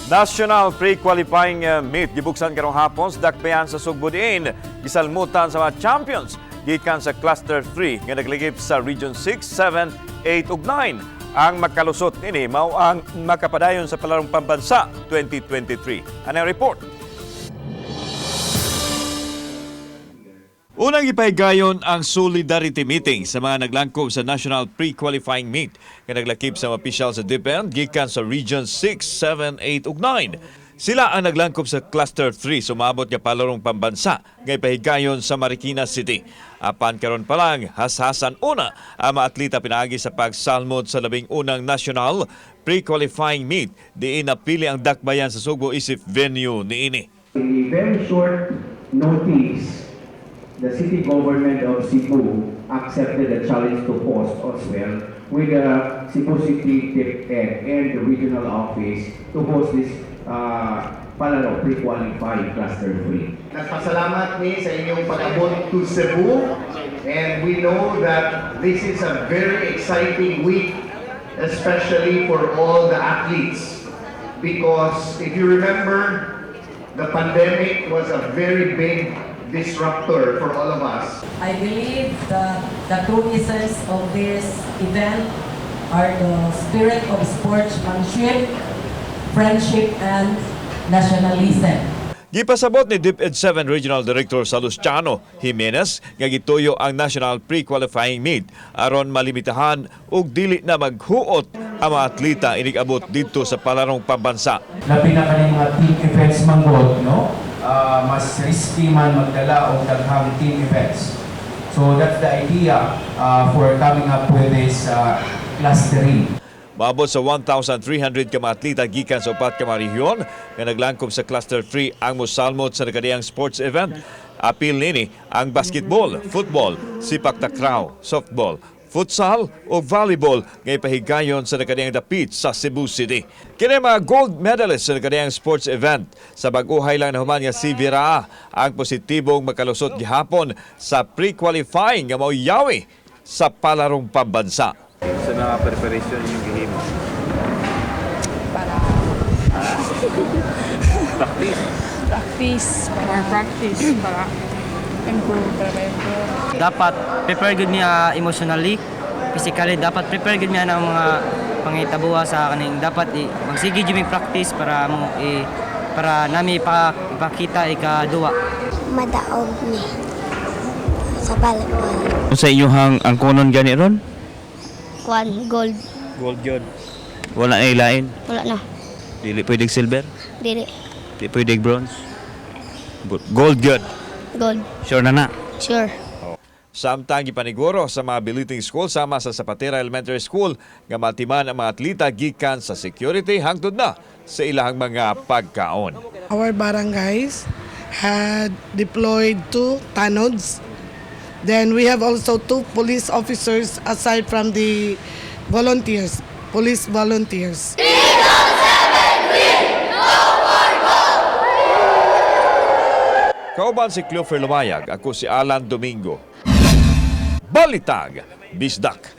National pre-qualifying meet gibuksan karong hapon sa dakbayan sa Sugbo diin. Gisalmutan sa mga champions gikan sa Cluster 3 nga nagligip sa Region 6, 7, 8 ug 9. Ang makalusot nini mao ang makapadayon sa Palarong Pambansa 2023. Ano ang report? Unang ipahigayon ang solidarity meeting sa mga naglangkob sa National Pre-Qualifying Meet nga naglakip sa mga opisyal sa DepEd gikan sa Region 6, 7, 8 ug 9. Sila ang naglangkob sa Cluster 3 sumabot nga Palarong Pambansa nga ipahigayon sa Marikina City. Apan karon pa lang hashasan una ang mga atleta pinaagi sa pagsalmod sa labing unang National Pre-Qualifying Meet diin napili ang dakbayan sa Sugbo isip venue niini. In a very short notice, the city government of Cebu accepted the challenge to host as well with the Cebu City DepEd and the regional office to host this Palarong pre-qualified Cluster 3. Nagpasalamat ni sa inyong pag-abot to Cebu, and we know that this is a very exciting week, especially for all the athletes, because if you remember, the pandemic was a very big disruptor for all of us. I believe the true essence of this event are the spirit of sportsmanship, friendship, and nationalism. Gipasabot ni DepEd 7 Regional Director Salustiano Jimenez nga gituyo ang National Pre-Qualifying Meet aron malimitahan ug dili na maghuot ang mga atleta inig-abot dito sa Palarong Pambansa. Labi na kaning mga team events manggod, no? Mas risky man magdala og daghang team events. So that's the idea for coming up with this clustering. Maabot sa 1,300 ka mga atleta gikan sa upat ka mga rehiyon nga naglangkob sa Cluster 3 ang mosalmot sa nakadiyang sports event. Apil nini ang basketball, football, sipak takraw, softball, futsal o volleyball nga ipahigayon sa nakadiyang dapit sa Cebu City. Kini mga gold medalists sa nakadiyang sports event. Sa bag-uhay lang na human nga si Vira ang positibong makalusot gihapon sa pre-qualifying nga mauyawi sa Palarong Pambansa. Sa mga preparation yung gihimo? Para practice para improve. Dapat prepare gud niya emotionally, physically, dapat prepare gud niya ng mga pangitabuha sa kaning dapat magsige jud mi practice para mo para nami ipakita ikaduwa. Madaog ni sa volleyball. Sa inyong ang konon gani ron? Gold. Gold yun. Wala na ilain? Wala na. Dili pwedeng silver? Dili. Dili pwedeng bronze? Gold yun. Gold. Sure na? Sure. Samtang gipaniguro sa mga Balitang School sama sa Zapatera Elementary School nga matiman ang mga atleta gikan sa security hangtod na sa ilahang mga pagkaon. Our barangays had deployed 2 tanods. Then we have also 2 police officers aside from the volunteers, police volunteers. Kauban si Clover Lumayag, ako si Alan Domingo. Balitang Bisdak.